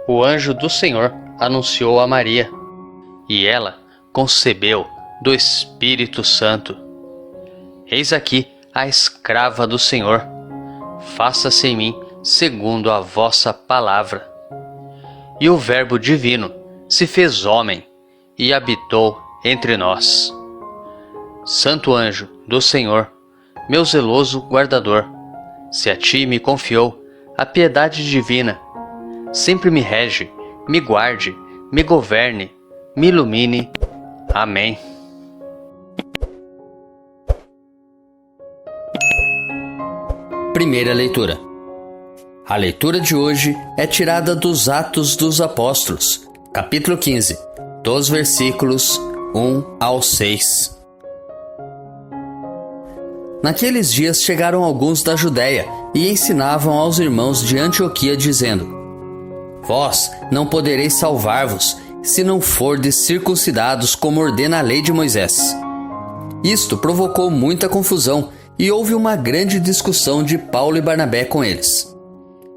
o anjo do Senhor anunciou a Maria, e ela concebeu do Espírito Santo. Eis aqui a escrava do Senhor, faça-se em mim segundo a vossa palavra. E o Verbo divino se fez homem e habitou entre nós. Santo anjo do Senhor, meu zeloso guardador, se a ti me confiou a piedade divina, sempre me rege, me guarde, me governe, me ilumine. Amém. Primeira leitura. A leitura de hoje é tirada dos Atos dos Apóstolos, capítulo 15, dos versículos 1 ao 6. Naqueles dias chegaram alguns da Judéia e ensinavam aos irmãos de Antioquia, dizendo: Vós não podereis salvar-vos, se não fordes circuncidados como ordena a lei de Moisés. Isto provocou muita confusão e houve uma grande discussão de Paulo e Barnabé com eles.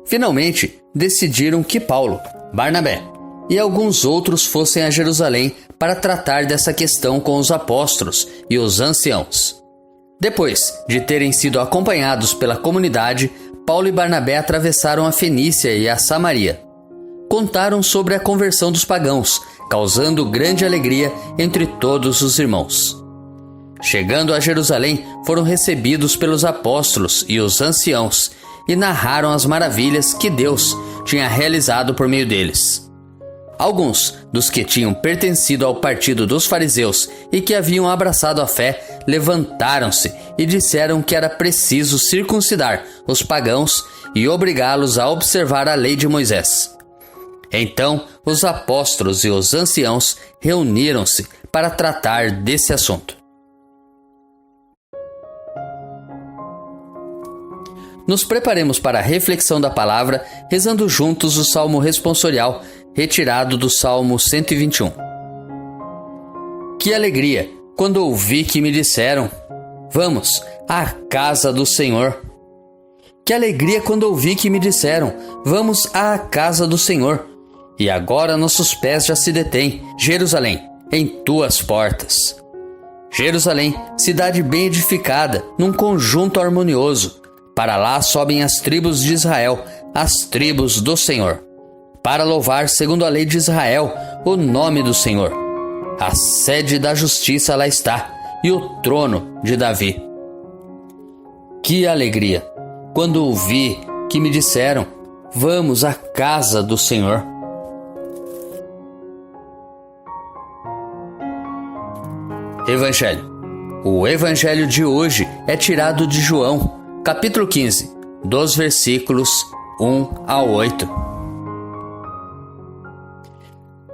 Finalmente, decidiram que Paulo, Barnabé e alguns outros fossem a Jerusalém para tratar dessa questão com os apóstolos e os anciãos. Depois de terem sido acompanhados pela comunidade, Paulo e Barnabé atravessaram a Fenícia e a Samaria. Contaram sobre a conversão dos pagãos, causando grande alegria entre todos os irmãos. Chegando a Jerusalém, foram recebidos pelos apóstolos e os anciãos e narraram as maravilhas que Deus tinha realizado por meio deles. Alguns dos que tinham pertencido ao partido dos fariseus e que haviam abraçado a fé levantaram-se e disseram que era preciso circuncidar os pagãos e obrigá-los a observar a lei de Moisés. Então, os apóstolos e os anciãos reuniram-se para tratar desse assunto. Nos preparemos para a reflexão da palavra, rezando juntos o Salmo responsorial, retirado do Salmo 121. Que alegria, quando ouvi que me disseram: Vamos à casa do Senhor. Que alegria quando ouvi que me disseram: Vamos à casa do Senhor. E agora nossos pés já se detêm, Jerusalém, em tuas portas. Jerusalém, cidade bem edificada, num conjunto harmonioso. Para lá sobem as tribos de Israel, as tribos do Senhor, para louvar, segundo a lei de Israel, o nome do Senhor. A sede da justiça lá está, e o trono de Davi. Que alegria, quando ouvi que me disseram: Vamos à casa do Senhor. Evangelho. O evangelho de hoje é tirado de João, capítulo 15, dos versículos 1 a 8.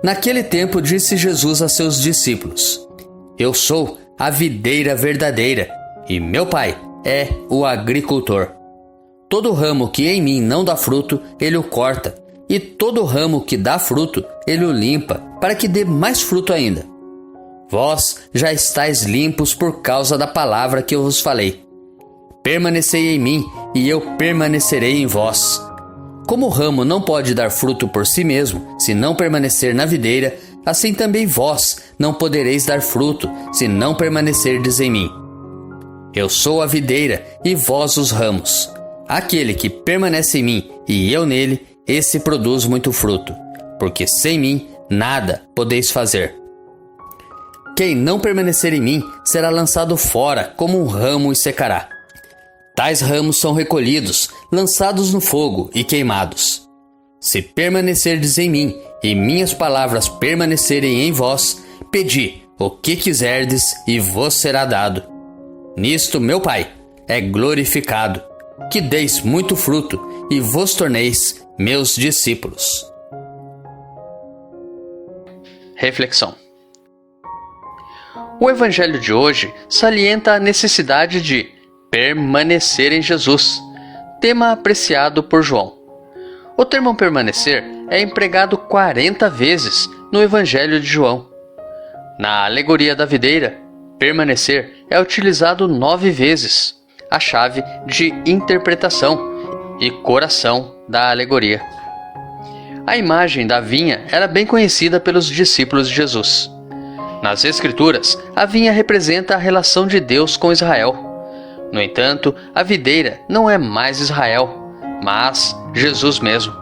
Naquele tempo disse Jesus a seus discípulos: Eu sou a videira verdadeira, e meu Pai é o agricultor. Todo ramo que em mim não dá fruto, ele o corta, e todo ramo que dá fruto, ele o limpa, para que dê mais fruto ainda. Vós já estáis limpos por causa da palavra que eu vos falei. Permanecei em mim, e eu permanecerei em vós. Como o ramo não pode dar fruto por si mesmo, se não permanecer na videira, assim também vós não podereis dar fruto, se não permanecerdes em mim. Eu sou a videira, e vós os ramos. Aquele que permanece em mim, e eu nele, esse produz muito fruto, porque sem mim nada podeis fazer. Quem não permanecer em mim será lançado fora como um ramo e secará. Tais ramos são recolhidos, lançados no fogo e queimados. Se permanecerdes em mim e minhas palavras permanecerem em vós, pedi o que quiserdes e vos será dado. Nisto meu Pai é glorificado, que deis muito fruto e vos torneis meus discípulos. Reflexão. O evangelho de hoje salienta a necessidade de permanecer em Jesus, tema apreciado por João. O termo permanecer é empregado 40 vezes no evangelho de João. Na alegoria da videira, permanecer é utilizado 9 vezes, a chave de interpretação e coração da alegoria. A imagem da vinha era bem conhecida pelos discípulos de Jesus. Nas Escrituras, a vinha representa a relação de Deus com Israel. No entanto, a videira não é mais Israel, mas Jesus mesmo.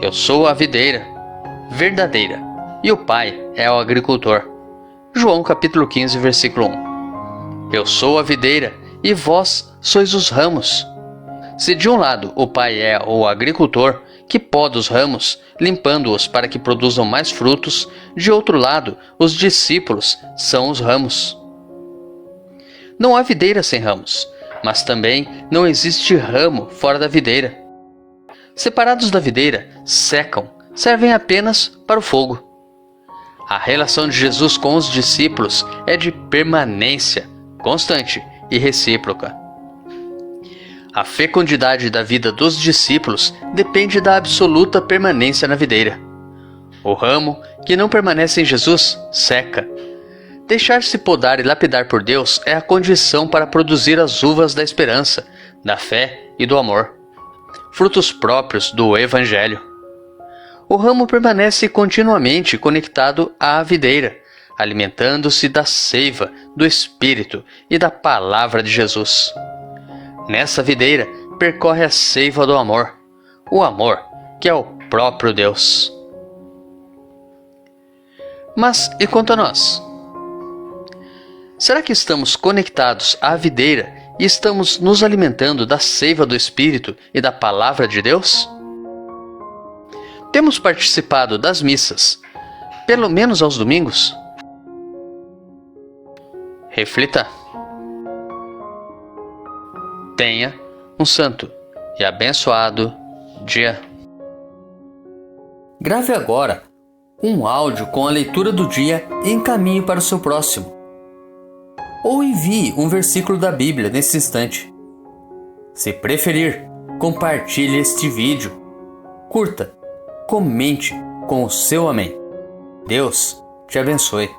Eu sou a videira verdadeira e o Pai é o agricultor. João capítulo 15, versículo 1. Eu sou a videira e vós sois os ramos. Se de um lado o Pai é o agricultor, que poda os ramos, limpando-os para que produzam mais frutos, de outro lado, os discípulos são os ramos. Não há videira sem ramos, mas também não existe ramo fora da videira. Separados da videira, secam, servem apenas para o fogo. A relação de Jesus com os discípulos é de permanência, constante e recíproca. A fecundidade da vida dos discípulos depende da absoluta permanência na videira. O ramo que não permanece em Jesus seca. Deixar-se podar e lapidar por Deus é a condição para produzir as uvas da esperança, da fé e do amor, frutos próprios do Evangelho. O ramo permanece continuamente conectado à videira, alimentando-se da seiva, do Espírito e da Palavra de Jesus. Nessa videira percorre a seiva do amor, o amor que é o próprio Deus. Mas e quanto a nós? Será que estamos conectados à videira e estamos nos alimentando da seiva do Espírito e da Palavra de Deus? Temos participado das missas, pelo menos aos domingos? Reflita. Tenha um santo e abençoado dia. Grave agora um áudio com a leitura do dia e encaminhe para o seu próximo. Ou envie um versículo da Bíblia nesse instante. Se preferir, compartilhe este vídeo. Curta, comente com o seu amém. Deus te abençoe.